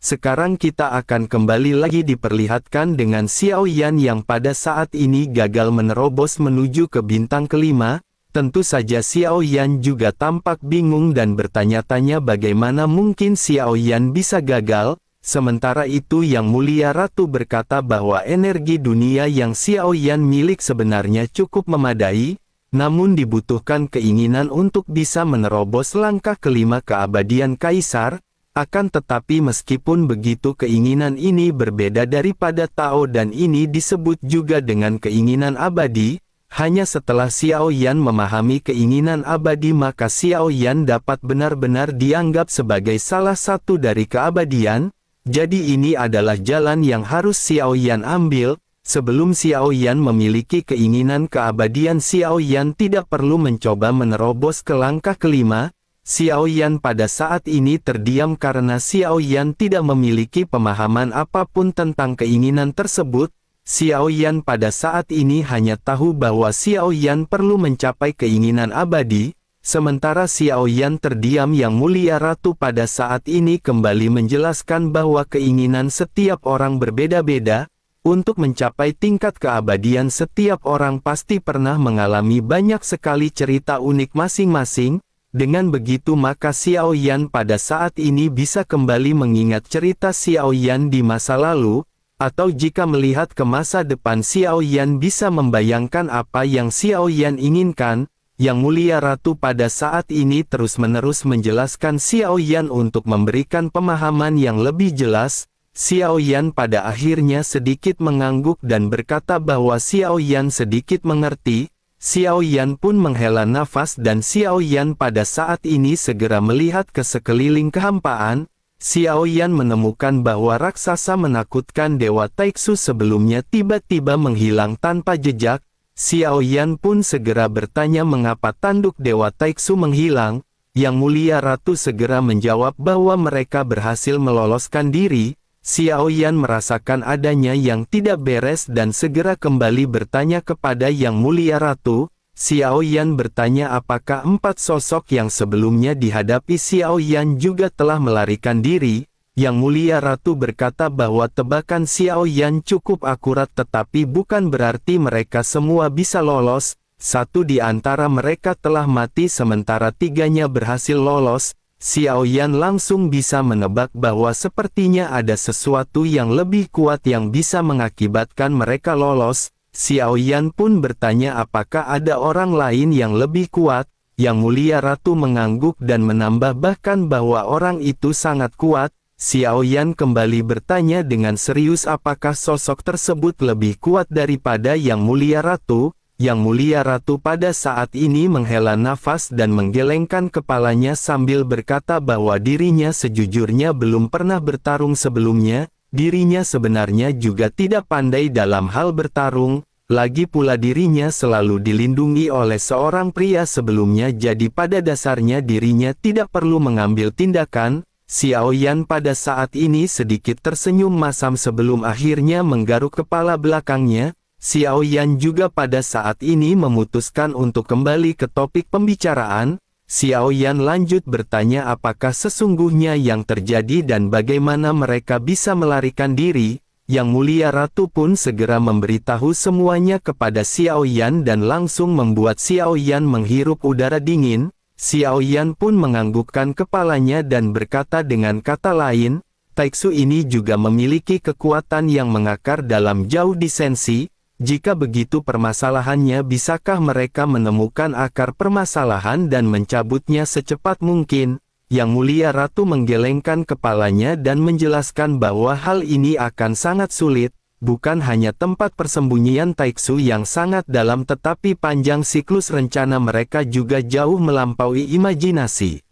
Sekarang kita akan kembali lagi diperlihatkan dengan Xiao Yan yang pada saat ini gagal menerobos menuju ke bintang kelima. Tentu saja Xiao Yan juga tampak bingung dan bertanya-tanya bagaimana mungkin Xiao Yan bisa gagal. Sementara itu Yang Mulia Ratu berkata bahwa energi dunia yang Xiao Yan milik sebenarnya cukup memadai, namun dibutuhkan keinginan untuk bisa menerobos langkah kelima keabadian Kaisar. Akan tetapi meskipun begitu keinginan ini berbeda daripada Tao dan ini disebut juga dengan keinginan abadi, hanya setelah Xiao Yan memahami keinginan abadi maka Xiao Yan dapat benar-benar dianggap sebagai salah satu dari keabadian. Jadi ini adalah jalan yang harus Xiao Yan ambil. Sebelum Xiao Yan memiliki keinginan keabadian, Xiao Yan tidak perlu mencoba menerobos ke langkah kelima. Xiao Yan pada saat ini terdiam karena Xiao Yan tidak memiliki pemahaman apapun tentang keinginan tersebut. Xiao Yan pada saat ini hanya tahu bahwa Xiao Yan perlu mencapai keinginan abadi. Sementara Xiao Yan terdiam. Yang Mulia Ratu pada saat ini kembali menjelaskan bahwa keinginan setiap orang berbeda-beda. Untuk mencapai tingkat keabadian setiap orang pasti pernah mengalami banyak sekali cerita unik masing-masing. Dengan begitu maka Xiao Yan pada saat ini bisa kembali mengingat cerita Xiao Yan di masa lalu, atau jika melihat ke masa depan Xiao Yan bisa membayangkan apa yang Xiao Yan inginkan. Yang Mulia Ratu pada saat ini terus-menerus menjelaskan Xiao Yan untuk memberikan pemahaman yang lebih jelas. Xiao Yan pada akhirnya sedikit mengangguk dan berkata bahwa Xiao Yan sedikit mengerti. Xiao Yan pun menghela nafas dan Xiao Yan pada saat ini segera melihat ke sekeliling kehampaan. Xiao Yan menemukan bahwa raksasa menakutkan Dewa Taiksu sebelumnya tiba-tiba menghilang tanpa jejak. Xiao Yan pun segera bertanya mengapa tanduk Dewa Taiksu menghilang. Yang Mulia Ratu segera menjawab bahwa mereka berhasil meloloskan diri. Xiao Yan merasakan adanya yang tidak beres dan segera kembali bertanya kepada Yang Mulia Ratu. Xiao Yan bertanya apakah 4 sosok yang sebelumnya dihadapi Xiao Yan juga telah melarikan diri. Yang Mulia Ratu berkata bahwa tebakan Xiao Yan cukup akurat tetapi bukan berarti mereka semua bisa lolos. 1 di antara mereka telah mati sementara 3-nya berhasil lolos. Xiao Yan langsung bisa menebak bahwa sepertinya ada sesuatu yang lebih kuat yang bisa mengakibatkan mereka lolos. Xiao Yan pun bertanya apakah ada orang lain yang lebih kuat. Yang Mulia Ratu mengangguk dan menambah bahkan bahwa orang itu sangat kuat. Xiao Yan kembali bertanya dengan serius apakah sosok tersebut lebih kuat daripada Yang Mulia Ratu. Yang Mulia Ratu pada saat ini menghela nafas dan menggelengkan kepalanya sambil berkata bahwa dirinya sejujurnya belum pernah bertarung sebelumnya, dirinya sebenarnya juga tidak pandai dalam hal bertarung, lagi pula dirinya selalu dilindungi oleh seorang pria sebelumnya jadi pada dasarnya dirinya tidak perlu mengambil tindakan. Xiao Yan pada saat ini sedikit tersenyum masam sebelum akhirnya menggaruk kepala belakangnya. Xiao Yan juga pada saat ini memutuskan untuk kembali ke topik pembicaraan. Xiao Yan lanjut bertanya apakah sesungguhnya yang terjadi dan bagaimana mereka bisa melarikan diri. Yang Mulia Ratu pun segera memberitahu semuanya kepada Xiao Yan dan langsung membuat Xiao Yan menghirup udara dingin. Xiao Yan pun menganggukkan kepalanya dan berkata dengan kata lain, Taiksu ini juga memiliki kekuatan yang mengakar dalam jauh disensi. Jika begitu permasalahannya bisakah mereka menemukan akar permasalahan dan mencabutnya secepat mungkin? Yang Mulia Ratu menggelengkan kepalanya dan menjelaskan bahwa hal ini akan sangat sulit, bukan hanya tempat persembunyian Taiksu yang sangat dalam tetapi panjang siklus rencana mereka juga jauh melampaui imajinasi.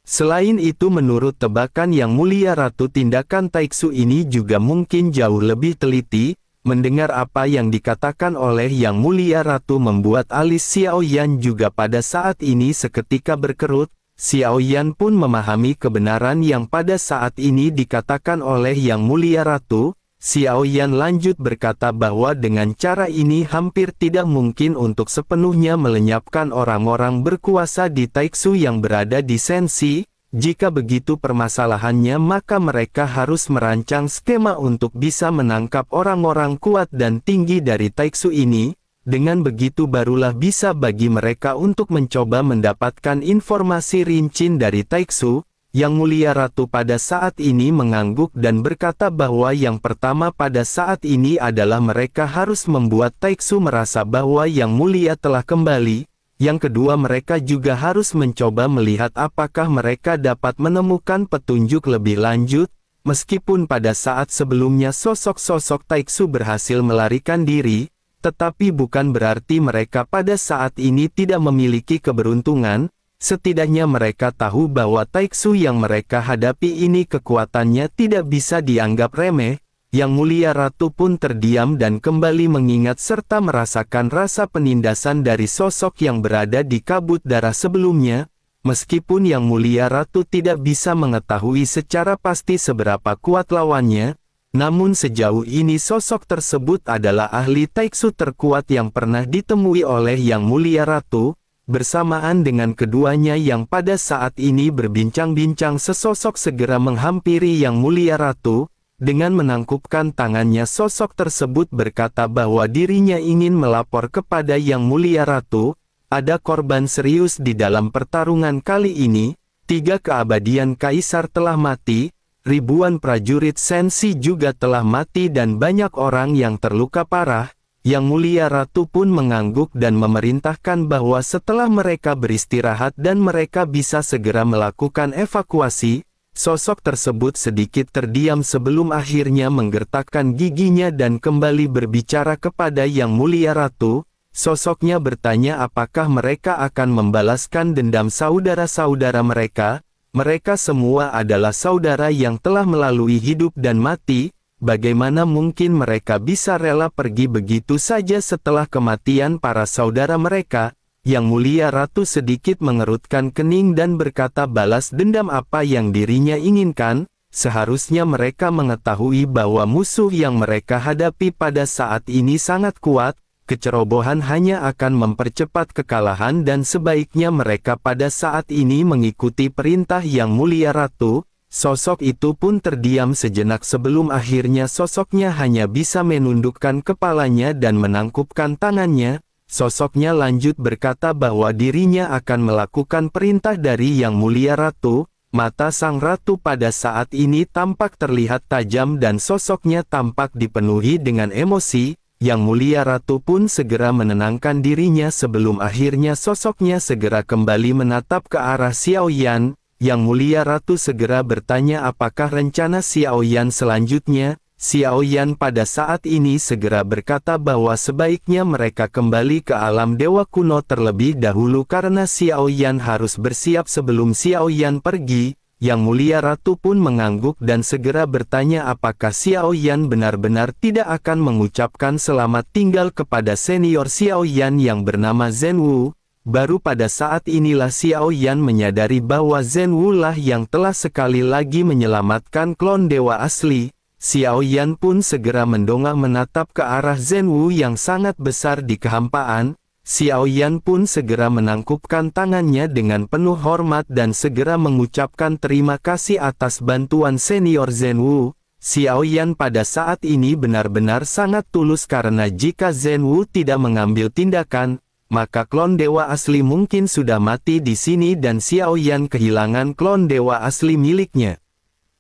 Selain itu menurut tebakan Yang Mulia Ratu tindakan Taiksu ini juga mungkin jauh lebih teliti. Mendengar apa yang dikatakan oleh Yang Mulia Ratu membuat alis Xiao Yan juga pada saat ini seketika berkerut. Xiao Yan pun memahami kebenaran yang pada saat ini dikatakan oleh Yang Mulia Ratu. Xiao Yan lanjut berkata bahwa dengan cara ini hampir tidak mungkin untuk sepenuhnya melenyapkan orang-orang berkuasa di Taiksu yang berada di Sensi. Jika begitu permasalahannya, maka mereka harus merancang skema untuk bisa menangkap orang-orang kuat dan tinggi dari Taiksu ini. Dengan begitu barulah bisa bagi mereka untuk mencoba mendapatkan informasi rinci dari Taiksu. Yang Mulia Ratu pada saat ini mengangguk dan berkata bahwa yang pertama pada saat ini adalah mereka harus membuat Taiksu merasa bahwa Yang Mulia telah kembali. Yang kedua, mereka juga harus mencoba melihat apakah mereka dapat menemukan petunjuk lebih lanjut. Meskipun pada saat sebelumnya sosok-sosok Taiksu berhasil melarikan diri, tetapi bukan berarti mereka pada saat ini tidak memiliki keberuntungan. Setidaknya mereka tahu bahwa Taiksu yang mereka hadapi ini kekuatannya tidak bisa dianggap remeh. Yang Mulia Ratu pun terdiam dan kembali mengingat serta merasakan rasa penindasan dari sosok yang berada di kabut darah sebelumnya. Meskipun Yang Mulia Ratu tidak bisa mengetahui secara pasti seberapa kuat lawannya, namun sejauh ini sosok tersebut adalah ahli Taiksu terkuat yang pernah ditemui oleh Yang Mulia Ratu. Bersamaan dengan keduanya yang pada saat ini berbincang-bincang, sesosok segera menghampiri Yang Mulia Ratu. Dengan menangkupkan tangannya, sosok tersebut berkata bahwa dirinya ingin melapor kepada Yang Mulia Ratu. Ada korban serius di dalam pertarungan kali ini. 3 keabadian kaisar telah mati, ribuan prajurit Senshi juga telah mati dan banyak orang yang terluka parah. Yang Mulia Ratu pun mengangguk dan memerintahkan bahwa setelah mereka beristirahat dan mereka bisa segera melakukan evakuasi. Sosok tersebut sedikit terdiam sebelum akhirnya menggertakkan giginya dan kembali berbicara kepada Yang Mulia Ratu. Sosoknya bertanya apakah mereka akan membalaskan dendam saudara-saudara mereka. Mereka semua adalah saudara yang telah melalui hidup dan mati. Bagaimana mungkin mereka bisa rela pergi begitu saja setelah kematian para saudara mereka? Yang Mulia Ratu sedikit mengerutkan kening dan berkata balas dendam apa yang dirinya inginkan. Seharusnya mereka mengetahui bahwa musuh yang mereka hadapi pada saat ini sangat kuat. Kecerobohan hanya akan mempercepat kekalahan dan sebaiknya mereka pada saat ini mengikuti perintah Yang Mulia Ratu. Sosok itu pun terdiam sejenak sebelum akhirnya sosoknya hanya bisa menundukkan kepalanya dan menangkupkan tangannya. Sosoknya lanjut berkata bahwa dirinya akan melakukan perintah dari Yang Mulia Ratu. Mata sang ratu pada saat ini tampak terlihat tajam dan sosoknya tampak dipenuhi dengan emosi. Yang Mulia Ratu pun segera menenangkan dirinya sebelum akhirnya sosoknya segera kembali menatap ke arah Xiao Yan. Yang Mulia Ratu segera bertanya apakah rencana Xiao Yan selanjutnya. Xiao Yan pada saat ini segera berkata bahwa sebaiknya mereka kembali ke alam dewa kuno terlebih dahulu karena Xiao Yan harus bersiap sebelum Xiao Yan pergi. Yang Mulia Ratu pun mengangguk dan segera bertanya apakah Xiao Yan benar-benar tidak akan mengucapkan selamat tinggal kepada senior Xiao Yan yang bernama Zhen Wu. Baru pada saat inilah Xiao Yan menyadari bahwa Zhen Wu lah yang telah sekali lagi menyelamatkan klon dewa asli. Xiao Yan pun segera mendongak menatap ke arah Zhen Wu yang sangat besar di kehampaan. Xiao Yan pun segera menangkupkan tangannya dengan penuh hormat dan segera mengucapkan terima kasih atas bantuan senior Zhen Wu. Xiao Yan pada saat ini benar-benar sangat tulus karena jika Zhen Wu tidak mengambil tindakan, maka klon dewa asli mungkin sudah mati di sini dan Xiao Yan kehilangan klon dewa asli miliknya.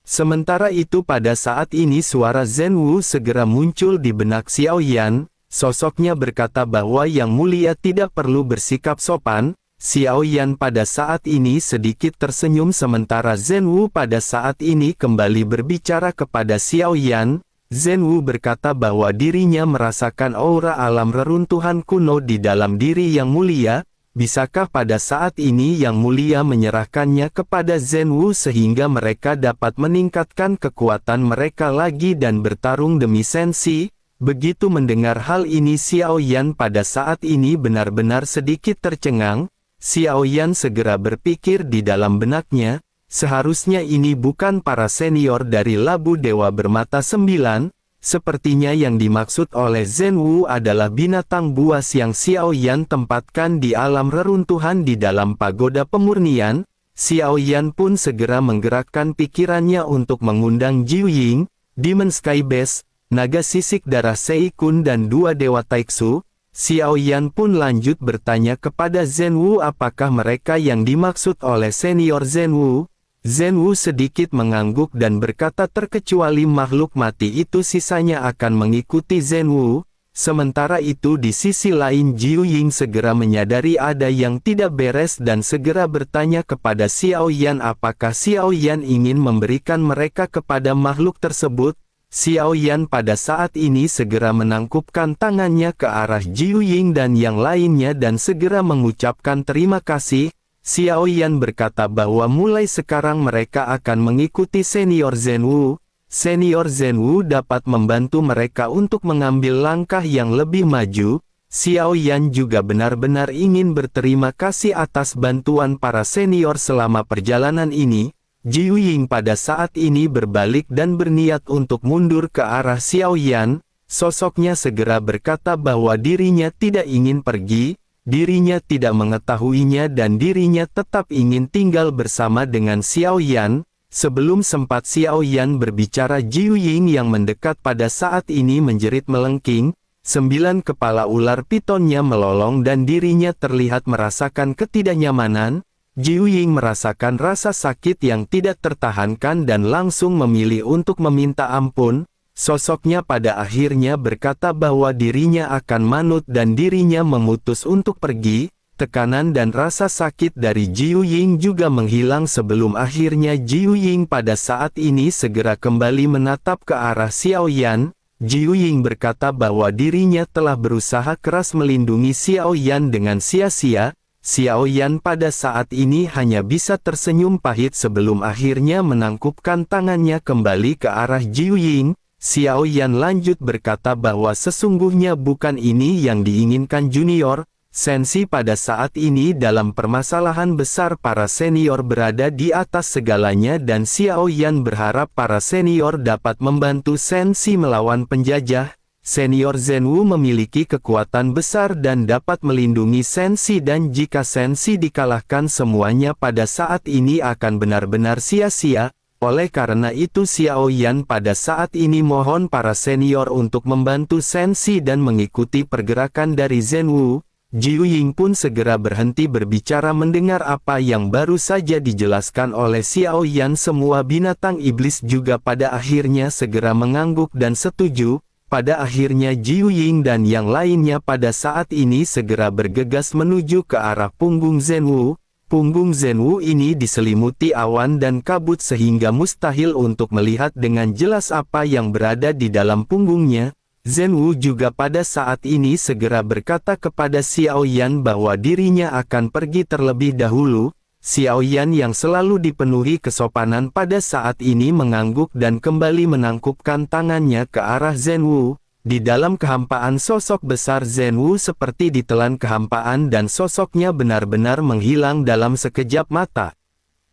Sementara itu pada saat ini suara Zhen Wu segera muncul di benak Xiao Yan. Sosoknya berkata bahwa Yang Mulia tidak perlu bersikap sopan. Xiao Yan pada saat ini sedikit tersenyum sementara Zhen Wu pada saat ini kembali berbicara kepada Xiao Yan. Zhen Wu berkata bahwa dirinya merasakan aura alam reruntuhan kuno di dalam diri Yang Mulia. Bisakah pada saat ini Yang Mulia menyerahkannya kepada Zhen Wu sehingga mereka dapat meningkatkan kekuatan mereka lagi dan bertarung demi Senshi? Begitu mendengar hal ini Xiao Yan pada saat ini benar-benar sedikit tercengang. Xiao Yan segera berpikir di dalam benaknya, seharusnya ini bukan para senior dari Labu Dewa Bermata 9. Sepertinya yang dimaksud oleh Zhen Wu adalah binatang buas yang Xiao Yan tempatkan di alam reruntuhan di dalam pagoda pemurnian. Xiao Yan pun segera menggerakkan pikirannya untuk mengundang Jiu Ying, Demon Sky Base, naga sisik darah Sei Kun dan dua dewa Taiksu. Xiao Yan pun lanjut bertanya kepada Zhen Wu apakah mereka yang dimaksud oleh senior Zhen Wu. Zhen Wu sedikit mengangguk dan berkata terkecuali makhluk mati itu sisanya akan mengikuti Zhen Wu. Sementara itu di sisi lain Jiu Ying segera menyadari ada yang tidak beres dan segera bertanya kepada Xiao Yan apakah Xiao Yan ingin memberikan mereka kepada makhluk tersebut. Xiao Yan pada saat ini segera menangkupkan tangannya ke arah Jiu Ying dan yang lainnya dan segera mengucapkan terima kasih. Xiao Yan berkata bahwa mulai sekarang mereka akan mengikuti senior Zhen Wu. Senior Zhen Wu dapat membantu mereka untuk mengambil langkah yang lebih maju. Xiao Yan juga benar-benar ingin berterima kasih atas bantuan para senior selama perjalanan ini. Jiu Ying pada saat ini berbalik dan berniat untuk mundur ke arah Xiao Yan. Sosoknya segera berkata bahwa dirinya tidak ingin pergi, dirinya tidak mengetahuinya dan dirinya tetap ingin tinggal bersama dengan Xiao Yan. Sebelum sempat Xiao Yan berbicara Jiu Ying yang mendekat pada saat ini menjerit melengking, 9 kepala ular pitonnya melolong dan dirinya terlihat merasakan ketidaknyamanan. Jiu Ying merasakan rasa sakit yang tidak tertahankan dan langsung memilih untuk meminta ampun. Sosoknya pada akhirnya berkata bahwa dirinya akan manut dan dirinya memutus untuk pergi. Tekanan dan rasa sakit dari Jiu Ying juga menghilang sebelum akhirnya Jiu Ying pada saat ini segera kembali menatap ke arah Xiao Yan. Jiu Ying berkata bahwa dirinya telah berusaha keras melindungi Xiao Yan dengan sia-sia. Xiao Yan pada saat ini hanya bisa tersenyum pahit sebelum akhirnya menangkupkan tangannya kembali ke arah Jiu Ying. Xiao Yan lanjut berkata bahwa sesungguhnya bukan ini yang diinginkan junior. Sensi pada saat ini dalam permasalahan besar para senior berada di atas segalanya dan Xiao Yan berharap para senior dapat membantu Sensi melawan penjajah. Senior Zhen Wu memiliki kekuatan besar dan dapat melindungi Sensi dan jika Sensi dikalahkan semuanya pada saat ini akan benar-benar sia-sia. Oleh karena itu Xiao Yan pada saat ini mohon para senior untuk membantu Sensi dan mengikuti pergerakan dari Zhen Wu. Jiu Ying pun segera berhenti berbicara mendengar apa yang baru saja dijelaskan oleh Xiao Yan. Semua binatang iblis juga pada akhirnya segera mengangguk dan setuju. Pada akhirnya Jiu Ying dan yang lainnya pada saat ini segera bergegas menuju ke arah punggung Zhen Wu. Punggung Zhen Wu ini diselimuti awan dan kabut sehingga mustahil untuk melihat dengan jelas apa yang berada di dalam punggungnya. Zhen Wu juga pada saat ini segera berkata kepada Xiao Yan bahwa dirinya akan pergi terlebih dahulu. Xiao Yan yang selalu dipenuhi kesopanan pada saat ini mengangguk dan kembali menangkupkan tangannya ke arah Zhen Wu. Di dalam kehampaan sosok besar Zhen Wu seperti ditelan kehampaan dan sosoknya benar-benar menghilang dalam sekejap mata.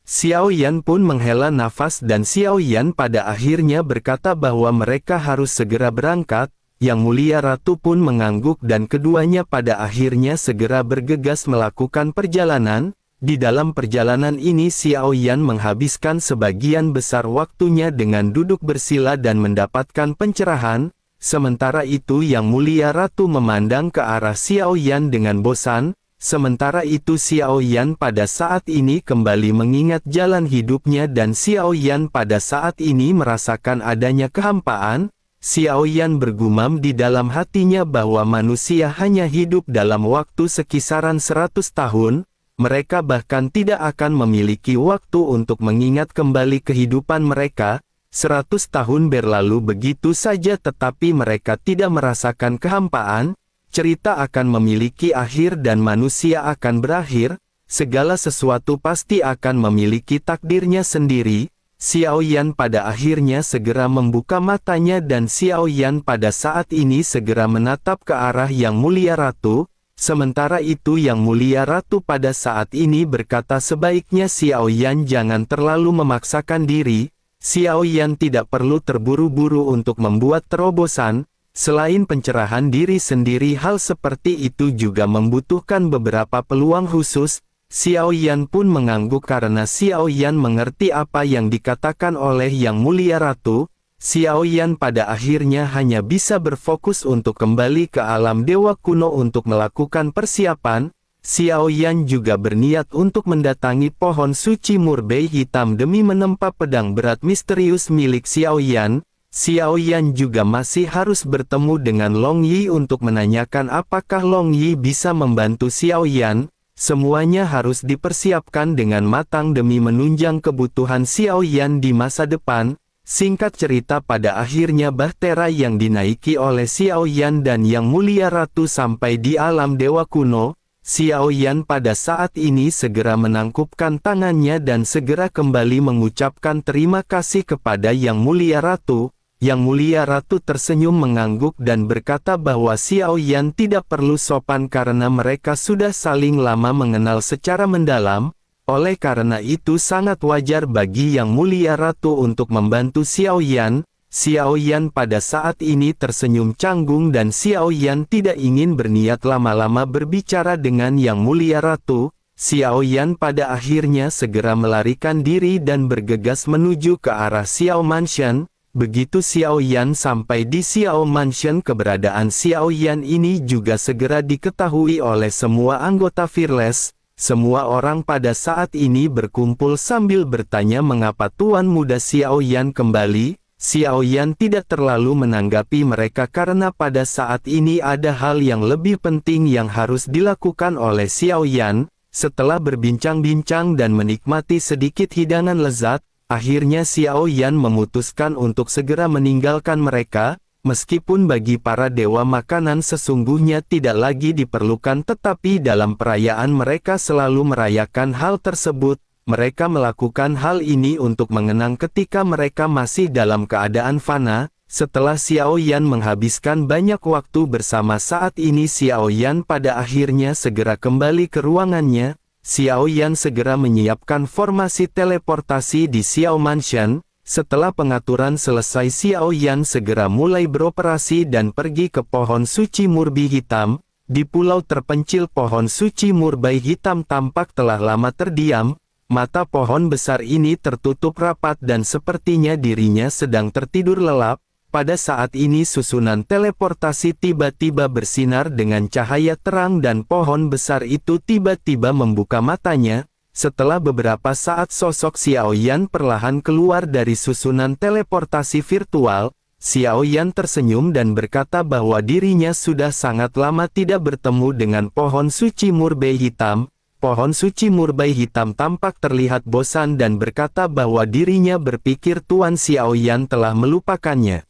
Xiao Yan pun menghela nafas dan Xiao Yan pada akhirnya berkata bahwa mereka harus segera berangkat. Yang Mulia Ratu pun mengangguk dan keduanya pada akhirnya segera bergegas melakukan perjalanan. Di dalam perjalanan ini Xiao Yan menghabiskan sebagian besar waktunya dengan duduk bersila dan mendapatkan pencerahan. Sementara itu Yang Mulia Ratu memandang ke arah Xiao Yan dengan bosan. Sementara itu Xiao Yan pada saat ini kembali mengingat jalan hidupnya dan Xiao Yan pada saat ini merasakan adanya kehampaan. Xiao Yan bergumam di dalam hatinya bahwa manusia hanya hidup dalam waktu sekisaran 100 tahun, mereka bahkan tidak akan memiliki waktu untuk mengingat kembali kehidupan mereka. 100 tahun berlalu begitu saja tetapi mereka tidak merasakan kehampaan. Cerita akan memiliki akhir dan manusia akan berakhir, segala sesuatu pasti akan memiliki takdirnya sendiri. Xiao Yan pada akhirnya segera membuka matanya dan Xiao Yan pada saat ini segera menatap ke arah Yang Mulia Ratu. Sementara itu Yang Mulia Ratu pada saat ini berkata sebaiknya Xiao Yan jangan terlalu memaksakan diri. Xiao Yan tidak perlu terburu-buru untuk membuat terobosan. Selain pencerahan diri sendiri hal seperti itu juga membutuhkan beberapa peluang khusus. Xiao Yan pun mengangguk karena Xiao Yan mengerti apa yang dikatakan oleh Yang Mulia Ratu. Xiao Yan pada akhirnya hanya bisa berfokus untuk kembali ke alam dewa kuno untuk melakukan persiapan. Xiao Yan juga berniat untuk mendatangi pohon suci murbei hitam demi menempa pedang berat misterius milik Xiao Yan. Xiao Yan juga masih harus bertemu dengan Long Yi untuk menanyakan apakah Long Yi bisa membantu Xiao Yan. Semuanya harus dipersiapkan dengan matang demi menunjang kebutuhan Xiao Yan di masa depan. Singkat cerita, pada akhirnya bahtera yang dinaiki oleh Xiao Yan dan Yang Mulia Ratu sampai di alam dewa kuno. Xiao Yan pada saat ini segera menangkupkan tangannya dan segera kembali mengucapkan terima kasih kepada Yang Mulia Ratu. Yang Mulia Ratu tersenyum mengangguk dan berkata bahwa Xiao Yan tidak perlu sopan karena mereka sudah saling lama mengenal secara mendalam. Oleh karena itu sangat wajar bagi Yang Mulia Ratu untuk membantu Xiao Yan. Xiao Yan pada saat ini tersenyum canggung dan Xiao Yan tidak ingin berniat lama-lama berbicara dengan Yang Mulia Ratu. Xiao Yan pada akhirnya segera melarikan diri dan bergegas menuju ke arah Xiao Mansion. Begitu Xiao Yan sampai di Xiao Mansion, keberadaan Xiao Yan ini juga segera diketahui oleh semua anggota Fearless. Semua orang pada saat ini berkumpul sambil bertanya mengapa Tuan Muda Xiao Yan kembali. Xiao Yan tidak terlalu menanggapi mereka karena pada saat ini ada hal yang lebih penting yang harus dilakukan oleh Xiao Yan. Setelah berbincang-bincang dan menikmati sedikit hidangan lezat, akhirnya Xiao Yan memutuskan untuk segera meninggalkan mereka. Meskipun bagi para dewa makanan sesungguhnya tidak lagi diperlukan, tetapi dalam perayaan mereka selalu merayakan hal tersebut. Mereka melakukan hal ini untuk mengenang ketika mereka masih dalam keadaan fana. Setelah Xiao Yan menghabiskan banyak waktu bersama, saat ini Xiao Yan pada akhirnya segera kembali ke ruangannya. Xiao Yan segera menyiapkan formasi teleportasi di Xiao Mansion. Setelah pengaturan selesai, Xiao Yan segera mulai beroperasi dan pergi ke pohon suci murbi hitam. Di pulau terpencil pohon suci murbai hitam tampak telah lama terdiam. Mata pohon besar ini tertutup rapat dan sepertinya dirinya sedang tertidur lelap. Pada saat ini susunan teleportasi tiba-tiba bersinar dengan cahaya terang dan pohon besar itu tiba-tiba membuka matanya. Setelah beberapa saat sosok Xiao Yan perlahan keluar dari susunan teleportasi virtual. Xiao Yan tersenyum dan berkata bahwa dirinya sudah sangat lama tidak bertemu dengan pohon suci murbai hitam. Pohon suci murbai hitam tampak terlihat bosan dan berkata bahwa dirinya berpikir Tuan Xiao Yan telah melupakannya.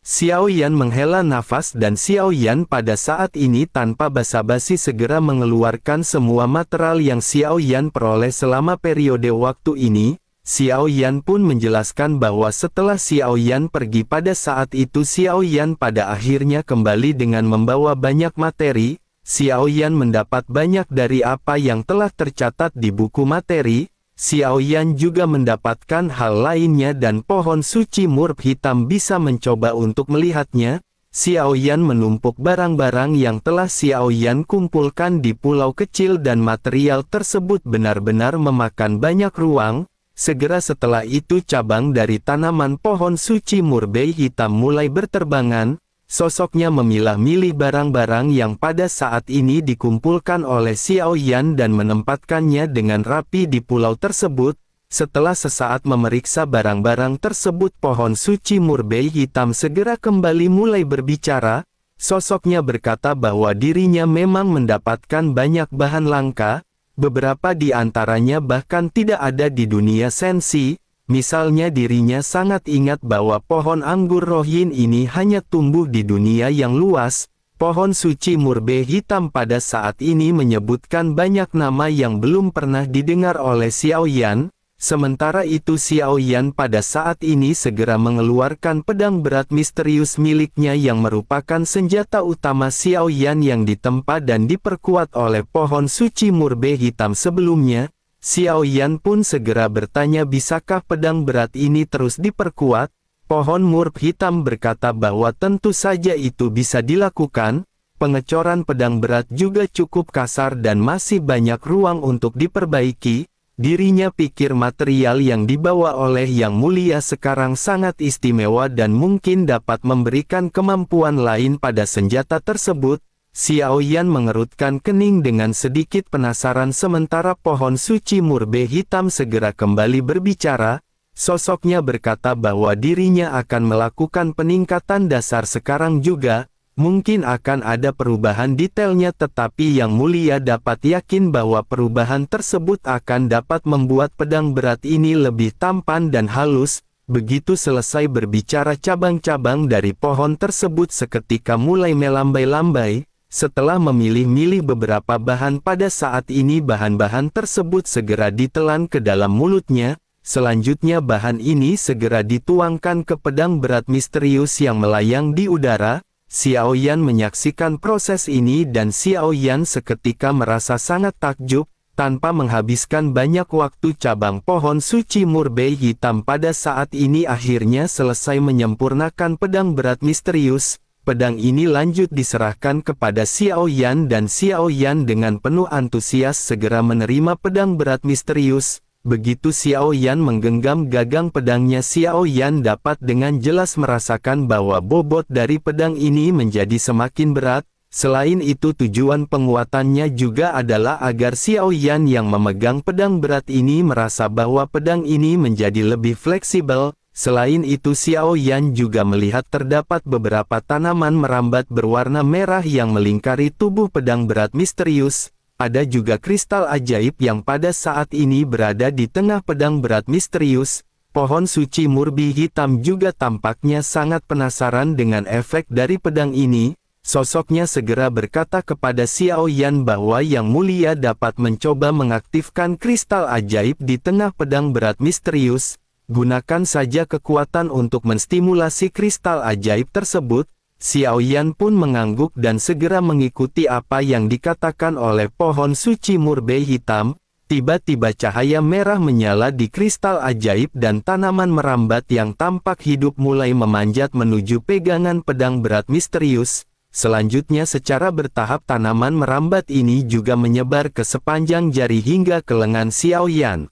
Xiao Yan menghela nafas dan Xiao Yan pada saat ini tanpa basa-basi segera mengeluarkan semua material yang Xiao Yan peroleh selama periode waktu ini. Xiao Yan pun menjelaskan bahwa setelah Xiao Yan pergi pada saat itu Xiao Yan pada akhirnya kembali dengan membawa banyak materi. Xiao Yan mendapat banyak dari apa yang telah tercatat di buku materi. Xiao Yan juga mendapatkan hal lainnya dan pohon suci murb hitam bisa mencoba untuk melihatnya. Xiao Yan menumpuk barang-barang yang telah Xiao Yan kumpulkan di pulau kecil dan material tersebut benar-benar memakan banyak ruang. Segera setelah itu cabang dari tanaman pohon suci murbei hitam mulai berterbangan. Sosoknya memilah-milih barang-barang yang pada saat ini dikumpulkan oleh Xiao Yan dan menempatkannya dengan rapi di pulau tersebut. Setelah sesaat memeriksa barang-barang tersebut, pohon suci murbei hitam segera kembali mulai berbicara. Sosoknya berkata bahwa dirinya memang mendapatkan banyak bahan langka, beberapa di antaranya bahkan tidak ada di dunia sensi. Misalnya dirinya sangat ingat bahwa pohon anggur rohin ini hanya tumbuh di dunia yang luas. Pohon suci murbei hitam pada saat ini menyebutkan banyak nama yang belum pernah didengar oleh Xiao Yan. Sementara itu Xiao Yan pada saat ini segera mengeluarkan pedang berat misterius miliknya yang merupakan senjata utama Xiao Yan yang ditempa dan diperkuat oleh pohon suci murbei hitam sebelumnya. Xiao Yan pun segera bertanya bisakah pedang berat ini terus diperkuat? Pohon murb hitam berkata bahwa tentu saja itu bisa dilakukan. pengecoran pedang berat juga cukup kasar dan masih banyak ruang untuk diperbaiki. Dirinya pikir material yang dibawa oleh Yang Mulia sekarang sangat istimewa dan mungkin dapat memberikan kemampuan lain pada senjata tersebut. Xiao Yan mengerutkan kening dengan sedikit penasaran sementara pohon suci murbe hitam segera kembali berbicara. Sosoknya berkata bahwa dirinya akan melakukan peningkatan dasar sekarang juga. Mungkin akan ada perubahan detailnya tetapi Yang Mulia dapat yakin bahwa perubahan tersebut akan dapat membuat pedang berat ini lebih tampan dan halus. Begitu selesai berbicara cabang-cabang dari pohon tersebut seketika mulai melambai-lambai. Setelah memilih-milih beberapa bahan pada saat ini bahan-bahan tersebut segera ditelan ke dalam mulutnya. Selanjutnya bahan ini segera dituangkan ke pedang berat misterius yang melayang di udara. Xiao Yan menyaksikan proses ini dan Xiao Yan seketika merasa sangat takjub. Tanpa menghabiskan banyak waktu cabang pohon suci murbe hitam pada saat ini akhirnya selesai menyempurnakan pedang berat misterius. Pedang ini lanjut diserahkan kepada Xiao Yan dan Xiao Yan dengan penuh antusias segera menerima pedang berat misterius. Begitu Xiao Yan menggenggam gagang pedangnya, Xiao Yan dapat dengan jelas merasakan bahwa bobot dari pedang ini menjadi semakin berat. Selain itu tujuan penguatannya juga adalah agar Xiao Yan yang memegang pedang berat ini merasa bahwa pedang ini menjadi lebih fleksibel. Selain itu Xiao Yan juga melihat terdapat beberapa tanaman merambat berwarna merah yang melingkari tubuh pedang berat misterius. Ada juga kristal ajaib yang pada saat ini berada di tengah pedang berat misterius. Pohon suci murbi hitam juga tampaknya sangat penasaran dengan efek dari pedang ini. Sosoknya segera berkata kepada Xiao Yan bahwa Yang Mulia dapat mencoba mengaktifkan kristal ajaib di tengah pedang berat misterius. Gunakan saja kekuatan untuk menstimulasi kristal ajaib tersebut. Xiao Yan pun mengangguk dan segera mengikuti apa yang dikatakan oleh pohon suci murbe hitam. Tiba-tiba cahaya merah menyala di kristal ajaib dan tanaman merambat yang tampak hidup mulai memanjat menuju pegangan pedang berat misterius. Selanjutnya secara bertahap tanaman merambat ini juga menyebar ke sepanjang jari hingga ke lengan Xiao Yan.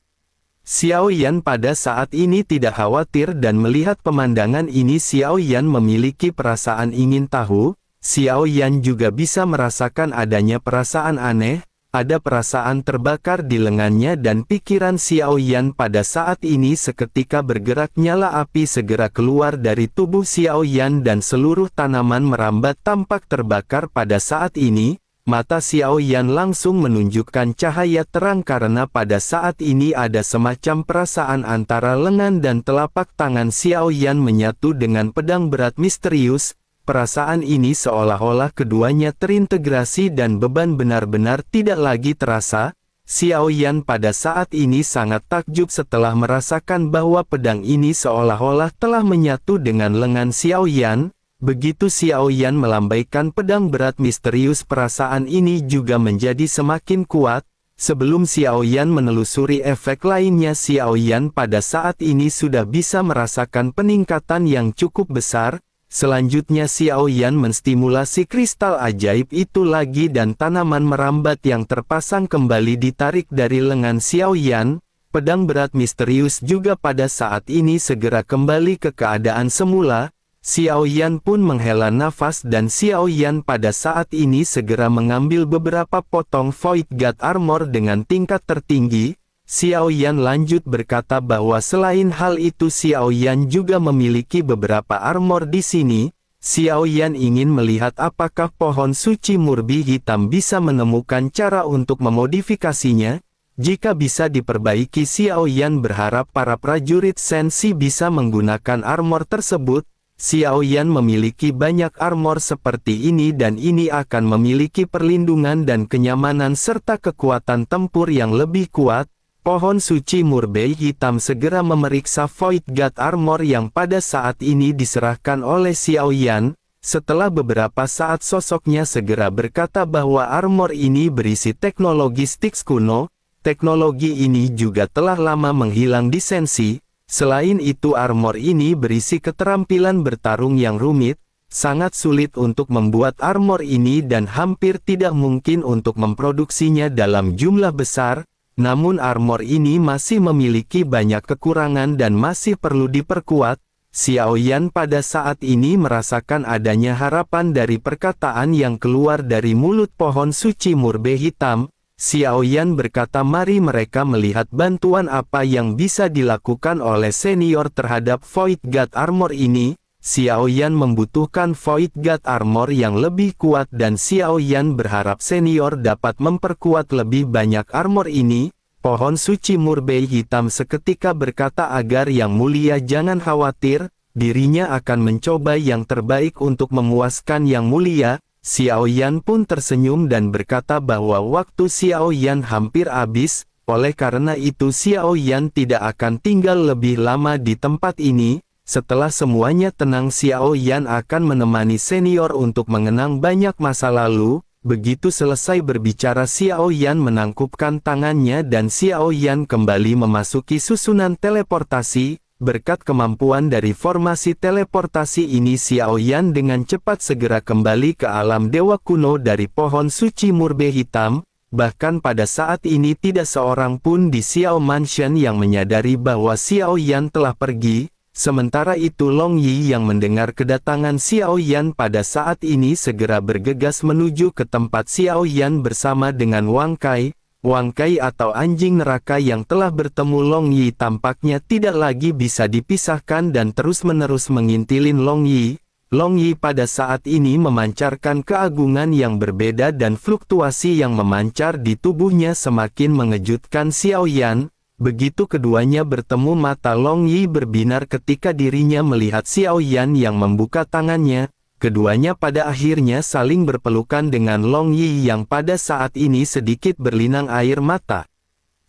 Xiao Yan pada saat ini tidak khawatir dan melihat pemandangan ini Xiao Yan memiliki perasaan ingin tahu. Xiao Yan juga bisa merasakan adanya perasaan aneh, ada perasaan terbakar di lengannya dan pikiran Xiao Yan pada saat ini seketika bergerak. Nyala api segera keluar dari tubuh Xiao Yan dan seluruh tanaman merambat tampak terbakar pada saat ini. Mata Xiao Yan langsung menunjukkan cahaya terang karena pada saat ini ada semacam perasaan antara lengan dan telapak tangan Xiao Yan menyatu dengan pedang berat misterius. Perasaan ini seolah-olah keduanya terintegrasi dan beban benar-benar tidak lagi terasa. Xiao Yan pada saat ini sangat takjub setelah merasakan bahwa pedang ini seolah-olah telah menyatu dengan lengan Xiao Yan. Begitu Xiao Yan melambaikan pedang berat misterius, perasaan ini juga menjadi semakin kuat. Sebelum Xiao Yan menelusuri efek lainnya, Xiao Yan pada saat ini sudah bisa merasakan peningkatan yang cukup besar. Selanjutnya Xiao Yan menstimulasi kristal ajaib itu lagi dan tanaman merambat yang terpasang kembali ditarik dari lengan Xiao Yan. Pedang berat misterius juga pada saat ini segera kembali ke keadaan semula. Xiao Yan pun menghela nafas dan Xiao Yan pada saat ini segera mengambil beberapa potong Void God Armor dengan tingkat tertinggi. Xiao Yan lanjut berkata bahwa selain hal itu Xiao Yan juga memiliki beberapa armor di sini. Xiao Yan ingin melihat apakah pohon suci murbi hitam bisa menemukan cara untuk memodifikasinya. Jika bisa diperbaiki, Xiao Yan berharap para prajurit Senshi bisa menggunakan armor tersebut. Xiao Yan memiliki banyak armor seperti ini dan ini akan memiliki perlindungan dan kenyamanan serta kekuatan tempur yang lebih kuat. Pohon suci murbe hitam segera memeriksa Void God Armor yang pada saat ini diserahkan oleh Xiao Yan. Setelah beberapa saat sosoknya segera berkata bahwa armor ini berisi teknologi Styx kuno. Teknologi ini juga telah lama menghilang di Senshi. Selain itu armor ini berisi keterampilan bertarung yang rumit. sangat sulit untuk membuat armor ini dan hampir tidak mungkin untuk memproduksinya dalam jumlah besar, namun armor ini masih memiliki banyak kekurangan dan masih perlu diperkuat. Xiao Yan pada saat ini merasakan adanya harapan dari perkataan yang keluar dari mulut pohon suci murbe hitam. Xiao Yan berkata, mari mereka melihat bantuan apa yang bisa dilakukan oleh senior terhadap Void God Armor ini. Xiao Yan membutuhkan Void God Armor yang lebih kuat dan Xiao Yan berharap senior dapat memperkuat lebih banyak armor ini. Pohon suci murbe hitam seketika berkata agar yang mulia jangan khawatir, dirinya akan mencoba yang terbaik untuk memuaskan yang mulia. Xiao Yan pun tersenyum dan berkata bahwa waktu Xiao Yan hampir habis, oleh karena itu Xiao Yan tidak akan tinggal lebih lama di tempat ini. Setelah semuanya tenang, Xiao Yan akan menemani senior untuk mengenang banyak masa lalu. Begitu selesai berbicara, Xiao Yan menangkupkan tangannya dan Xiao Yan kembali memasuki susunan teleportasi. Berkat kemampuan dari formasi teleportasi ini, Xiao Yan dengan cepat segera kembali ke alam dewa kuno dari pohon suci murbe hitam. Bahkan pada saat ini tidak seorang pun di Xiao Mansion yang menyadari bahwa Xiao Yan telah pergi. Sementara itu Long Yi yang mendengar kedatangan Xiao Yan pada saat ini segera bergegas menuju ke tempat Xiao Yan bersama dengan Wang Kai. Wang Kai atau anjing neraka yang telah bertemu Long Yi tampaknya tidak lagi bisa dipisahkan dan terus-menerus mengintilin Long Yi. Long Yi pada saat ini memancarkan keagungan yang berbeda dan fluktuasi yang memancar di tubuhnya semakin mengejutkan Xiao Yan. Begitu keduanya bertemu, mata Long Yi berbinar ketika dirinya melihat Xiao Yan yang membuka tangannya. Keduanya pada akhirnya saling berpelukan dengan Long Yi yang pada saat ini sedikit berlinang air mata.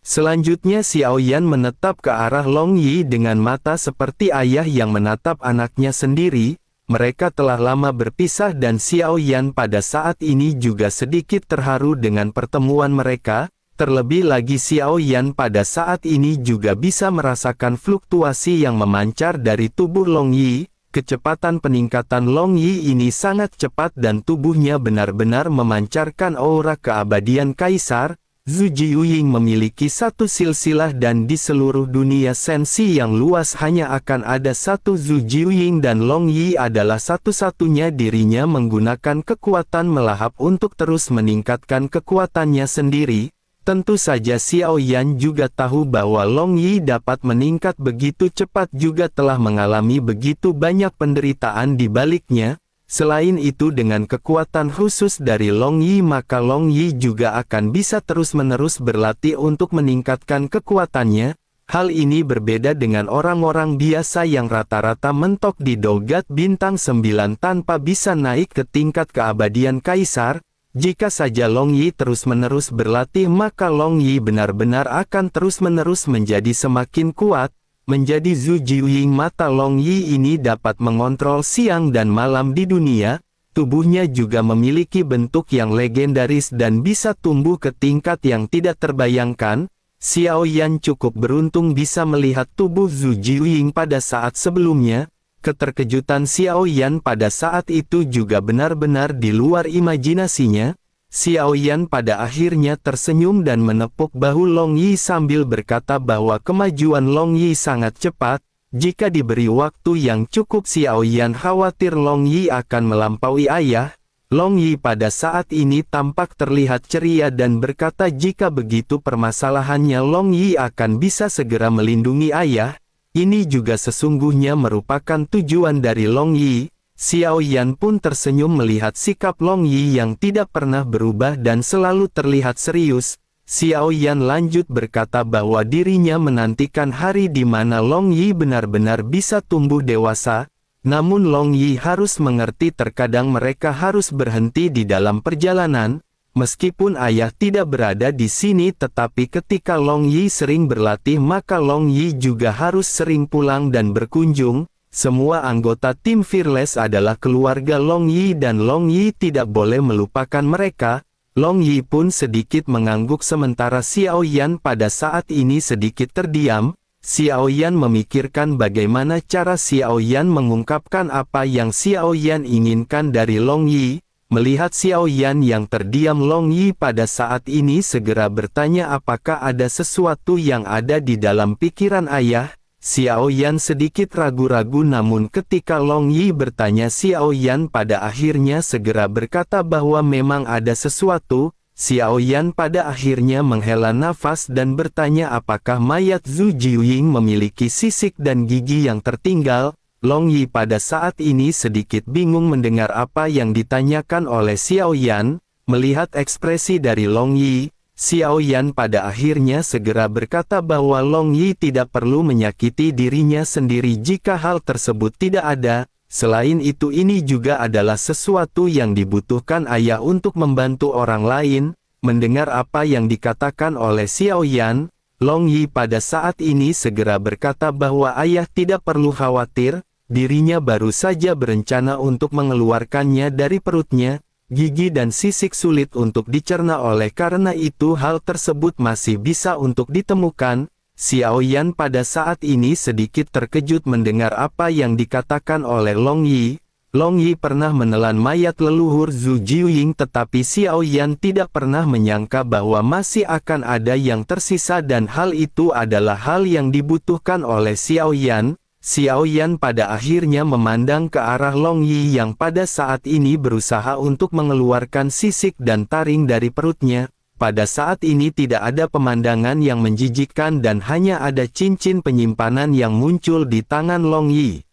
Selanjutnya Xiao Yan menatap ke arah Long Yi dengan mata seperti ayah yang menatap anaknya sendiri. Mereka telah lama berpisah dan Xiao Yan pada saat ini juga sedikit terharu dengan pertemuan mereka. Terlebih lagi Xiao Yan pada saat ini juga bisa merasakan fluktuasi yang memancar dari tubuh Long Yi. Kecepatan peningkatan Long Yi ini sangat cepat dan tubuhnya benar-benar memancarkan aura keabadian kaisar. Zhu Jiuying memiliki satu silsilah dan di seluruh dunia sensi yang luas hanya akan ada satu Zhu Jiuying dan Long Yi adalah satu-satunya. Dirinya menggunakan kekuatan melahap untuk terus meningkatkan kekuatannya sendiri. Tentu saja Xiao Yan juga tahu bahwa Long Yi dapat meningkat begitu cepat juga telah mengalami begitu banyak penderitaan di baliknya. Selain itu dengan kekuatan khusus dari Long Yi maka Long Yi juga akan bisa terus-menerus berlatih untuk meningkatkan kekuatannya. Hal ini berbeda dengan orang-orang biasa yang rata-rata mentok di Dogat bintang 9 tanpa bisa naik ke tingkat keabadian kaisar. Jika saja Long Yi terus-menerus berlatih maka Long Yi benar-benar akan terus-menerus menjadi semakin kuat. Menjadi Zhu Jiuying, mata Long Yi ini dapat mengontrol siang dan malam di dunia. Tubuhnya juga memiliki bentuk yang legendaris dan bisa tumbuh ke tingkat yang tidak terbayangkan. Xiao Yan cukup beruntung bisa melihat tubuh Zhu Jiuying pada saat sebelumnya. Keterkejutan Xiao Yan pada saat itu juga benar-benar di luar imajinasinya. Xiao Yan pada akhirnya tersenyum dan menepuk bahu Long Yi sambil berkata bahwa kemajuan Long Yi sangat cepat. Jika diberi waktu yang cukup Xiao Yan khawatir Long Yi akan melampaui ayah. Long Yi pada saat ini tampak terlihat ceria dan berkata jika begitu permasalahannya Long Yi akan bisa segera melindungi ayah. Ini juga sesungguhnya merupakan tujuan dari Long Yi. Xiao Yan pun tersenyum melihat sikap Long Yi yang tidak pernah berubah dan selalu terlihat serius. Xiao Yan lanjut berkata bahwa dirinya menantikan hari di mana Long Yi benar-benar bisa tumbuh dewasa. Namun Long Yi harus mengerti terkadang mereka harus berhenti di dalam perjalanan. Meskipun ayah tidak berada di sini tetapi ketika Long Yi sering berlatih maka Long Yi juga harus sering pulang dan berkunjung. Semua anggota tim Fearless adalah keluarga Long Yi dan Long Yi tidak boleh melupakan mereka. Long Yi pun sedikit mengangguk sementara Xiao Yan pada saat ini sedikit terdiam. Xiao Yan memikirkan bagaimana cara Xiao Yan mengungkapkan apa yang Xiao Yan inginkan dari Long Yi. Melihat Xiao Yan yang terdiam, Long Yi pada saat ini segera bertanya apakah ada sesuatu yang ada di dalam pikiran ayah. Xiao Yan sedikit ragu-ragu, namun ketika Long Yi bertanya, Xiao Yan pada akhirnya segera berkata bahwa memang ada sesuatu. Xiao Yan pada akhirnya menghela nafas dan bertanya apakah mayat Zhu Jiuying memiliki sisik dan gigi yang tertinggal. Long Yi pada saat ini sedikit bingung mendengar apa yang ditanyakan oleh Xiao Yan. Melihat ekspresi dari Long Yi, Xiao Yan pada akhirnya segera berkata bahwa Long Yi tidak perlu menyakiti dirinya sendiri jika hal tersebut tidak ada. Selain itu, ini juga adalah sesuatu yang dibutuhkan ayah untuk membantu orang lain. Mendengar apa yang dikatakan oleh Xiao Yan, Long Yi pada saat ini segera berkata bahwa ayah tidak perlu khawatir, dirinya baru saja berencana untuk mengeluarkannya dari perutnya. Gigi dan sisik sulit untuk dicerna, oleh karena itu hal tersebut masih bisa untuk ditemukan. Xiao Yan pada saat ini sedikit terkejut mendengar apa yang dikatakan oleh Long Yi. Long Yi pernah menelan mayat leluhur Zhu Jiuying, tetapi Xiao Yan tidak pernah menyangka bahwa masih akan ada yang tersisa, dan hal itu adalah hal yang dibutuhkan oleh Xiao Yan. Xiao Yan pada akhirnya memandang ke arah Long Yi yang pada saat ini berusaha untuk mengeluarkan sisik dan taring dari perutnya. Pada saat ini tidak ada pemandangan yang menjijikkan dan hanya ada cincin penyimpanan yang muncul di tangan Long Yi.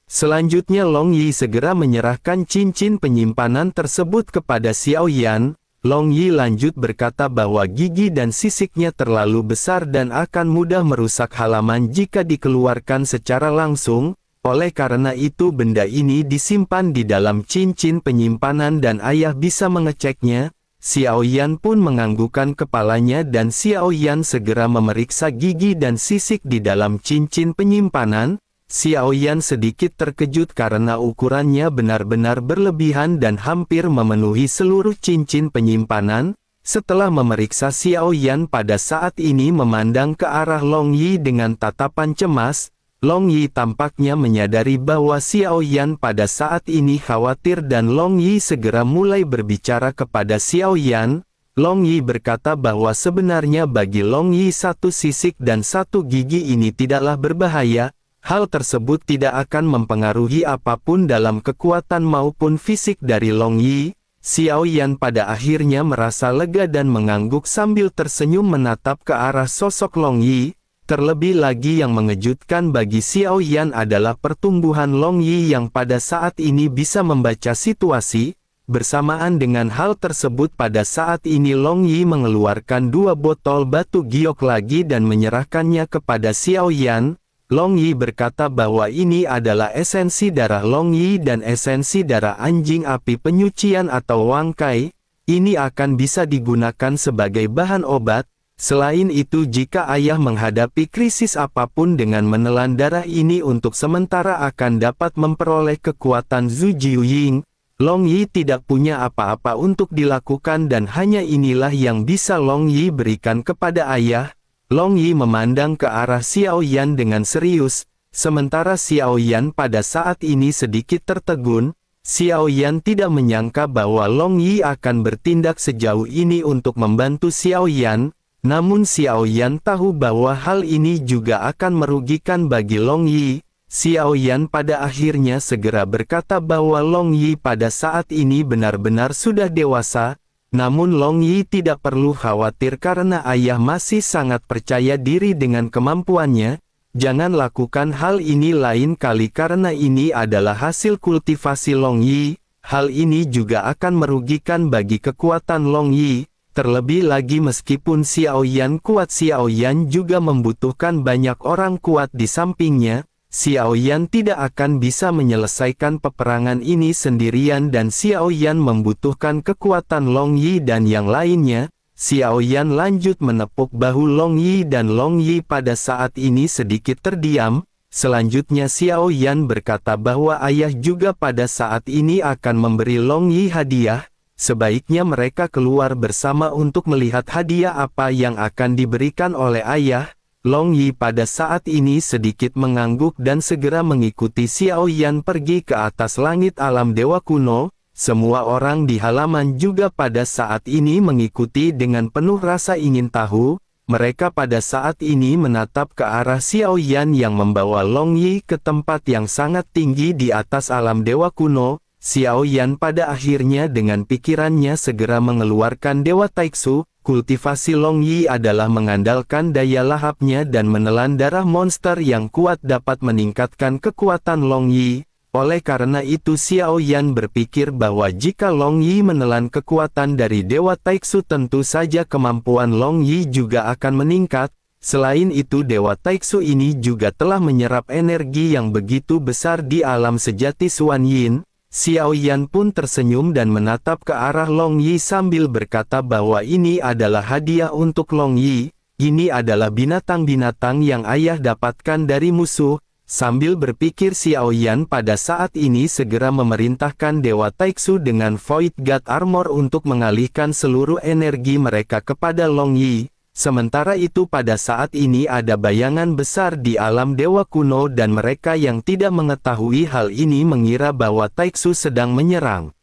Selanjutnya Long Yi segera menyerahkan cincin penyimpanan tersebut kepada Xiao Yan. Long Yi lanjut berkata bahwa gigi dan sisiknya terlalu besar dan akan mudah merusak halaman jika dikeluarkan secara langsung. Oleh karena itu benda ini disimpan di dalam cincin penyimpanan dan ayah bisa mengeceknya. Xiao Yan pun menganggukkan kepalanya dan Xiao Yan segera memeriksa gigi dan sisik di dalam cincin penyimpanan. Xiao Yan sedikit terkejut karena ukurannya benar-benar berlebihan dan hampir memenuhi seluruh cincin penyimpanan. Setelah memeriksa, Xiao Yan pada saat ini memandang ke arah Long Yi dengan tatapan cemas. Long Yi tampaknya menyadari bahwa Xiao Yan pada saat ini khawatir dan Long Yi segera mulai berbicara kepada Xiao Yan. Long Yi berkata bahwa sebenarnya bagi Long Yi satu sisik dan satu gigi ini tidaklah berbahaya. Hal tersebut tidak akan mempengaruhi apapun dalam kekuatan maupun fisik dari Long Yi. Xiao Yan pada akhirnya merasa lega dan mengangguk sambil tersenyum menatap ke arah sosok Long Yi. Terlebih lagi yang mengejutkan bagi Xiao Yan adalah pertumbuhan Long Yi yang pada saat ini bisa membaca situasi. Bersamaan dengan hal tersebut pada saat ini Long Yi mengeluarkan 2 botol batu giok lagi dan menyerahkannya kepada Xiao Yan. Long Yi berkata bahwa ini adalah esensi darah Long Yi dan esensi darah anjing api penyucian atau Wang Kai. Ini akan bisa digunakan sebagai bahan obat. Selain itu, jika ayah menghadapi krisis apapun dengan menelan darah ini untuk sementara akan dapat memperoleh kekuatan Zhu Jiuying. Long Yi tidak punya apa-apa untuk dilakukan dan hanya inilah yang bisa Long Yi berikan kepada ayah. Long Yi memandang ke arah Xiao Yan dengan serius, sementara Xiao Yan pada saat ini sedikit tertegun. Xiao Yan tidak menyangka bahwa Long Yi akan bertindak sejauh ini untuk membantu Xiao Yan. Namun Xiao Yan tahu bahwa hal ini juga akan merugikan bagi Long Yi. Xiao Yan pada akhirnya segera berkata bahwa Long Yi pada saat ini benar-benar sudah dewasa. Namun Long Yi tidak perlu khawatir karena ayah masih sangat percaya diri dengan kemampuannya. Jangan lakukan hal ini lain kali karena ini adalah hasil kultivasi Long Yi. Hal ini juga akan merugikan bagi kekuatan Long Yi. Terlebih lagi meskipun Xiao Yan kuat, Xiao Yan juga membutuhkan banyak orang kuat di sampingnya. Xiao Yan tidak akan bisa menyelesaikan peperangan ini sendirian dan Xiao Yan membutuhkan kekuatan Long Yi dan yang lainnya. Xiao Yan lanjut menepuk bahu Long Yi dan Long Yi pada saat ini sedikit terdiam. Selanjutnya Xiao Yan berkata bahwa ayah juga pada saat ini akan memberi Long Yi hadiah. Sebaiknya mereka keluar bersama untuk melihat hadiah apa yang akan diberikan oleh ayah. Long Yi pada saat ini sedikit mengangguk dan segera mengikuti Xiao Yan pergi ke atas langit alam dewa kuno. Semua orang di halaman juga pada saat ini mengikuti dengan penuh rasa ingin tahu. Mereka pada saat ini menatap ke arah Xiao Yan yang membawa Long Yi ke tempat yang sangat tinggi di atas alam dewa kuno. Xiao Yan pada akhirnya dengan pikirannya segera mengeluarkan Dewa Taiksu. Kultivasi Long Yi adalah mengandalkan daya lahapnya dan menelan darah monster yang kuat dapat meningkatkan kekuatan Long Yi. Oleh karena itu Xiao Yan berpikir bahwa jika Long Yi menelan kekuatan dari Dewa Taiksu tentu saja kemampuan Long Yi juga akan meningkat. Selain itu Dewa Taiksu ini juga telah menyerap energi yang begitu besar di alam sejati Xuan Yin. Xiao Yan pun tersenyum dan menatap ke arah Long Yi sambil berkata bahwa ini adalah hadiah untuk Long Yi. Ini adalah binatang-binatang yang ayah dapatkan dari musuh. Sambil berpikir Xiao Yan pada saat ini segera memerintahkan Dewa Taiksu dengan Void God Armor untuk mengalihkan seluruh energi mereka kepada Long Yi. Sementara itu pada saat ini ada bayangan besar di alam dewa kuno dan mereka yang tidak mengetahui hal ini mengira bahwa Taiksu sedang menyerang.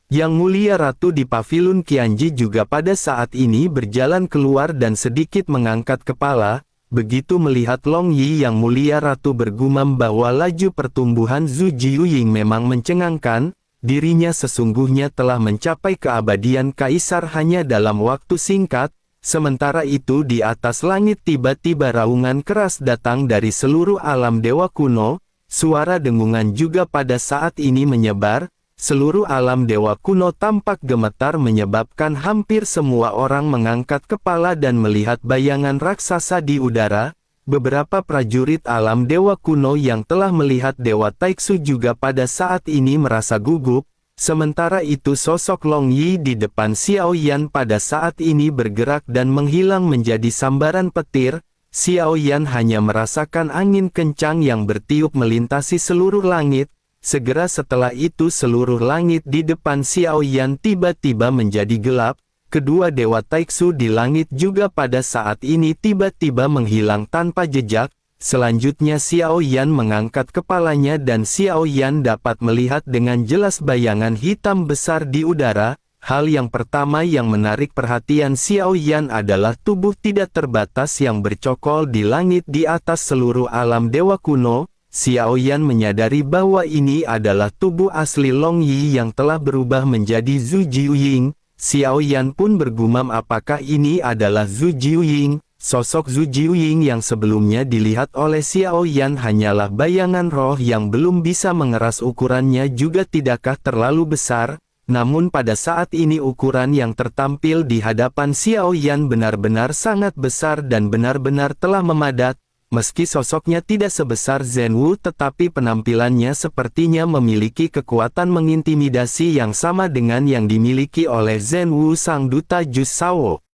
Yang Mulia Ratu di Paviliun Qianji juga pada saat ini berjalan keluar dan sedikit mengangkat kepala. Begitu melihat Long Yi, Yang Mulia Ratu bergumam bahwa laju pertumbuhan Zhu Jiuying memang mencengangkan. Dirinya sesungguhnya telah mencapai keabadian kaisar hanya dalam waktu singkat. Sementara itu di atas langit tiba-tiba raungan keras datang dari seluruh alam dewa kuno. Suara dengungan juga pada saat ini menyebar. Seluruh alam dewa kuno tampak gemetar menyebabkan hampir semua orang mengangkat kepala dan melihat bayangan raksasa di udara. Beberapa prajurit alam dewa kuno yang telah melihat Dewa Taiksu juga pada saat ini merasa gugup. Sementara itu sosok Long Yi di depan Xiao Yan pada saat ini bergerak dan menghilang menjadi sambaran petir. Xiao Yan hanya merasakan angin kencang yang bertiup melintasi seluruh langit. Segera setelah itu seluruh langit di depan Xiao Yan tiba-tiba menjadi gelap. Kedua Dewa Taiksu di langit juga pada saat ini tiba-tiba menghilang tanpa jejak. Selanjutnya Xiao Yan mengangkat kepalanya dan Xiao Yan dapat melihat dengan jelas bayangan hitam besar di udara. Hal yang pertama yang menarik perhatian Xiao Yan adalah tubuh tidak terbatas yang bercokol di langit di atas seluruh alam dewa kuno. Xiao Yan menyadari bahwa ini adalah tubuh asli Long Yi yang telah berubah menjadi Zhu Jiuying. Xiao Yan pun bergumam apakah ini adalah Zhu Jiuying. Sosok Zhu Jiuying yang sebelumnya dilihat oleh Xiao Yan hanyalah bayangan roh yang belum bisa mengeras ukurannya juga tidakkah terlalu besar. Namun pada saat ini ukuran yang tertampil di hadapan Xiao Yan benar-benar sangat besar dan benar-benar telah memadat. Meski sosoknya tidak sebesar Zhen Wu tetapi penampilannya sepertinya memiliki kekuatan mengintimidasi yang sama dengan yang dimiliki oleh Zhen Wu sang duta Jus Sao.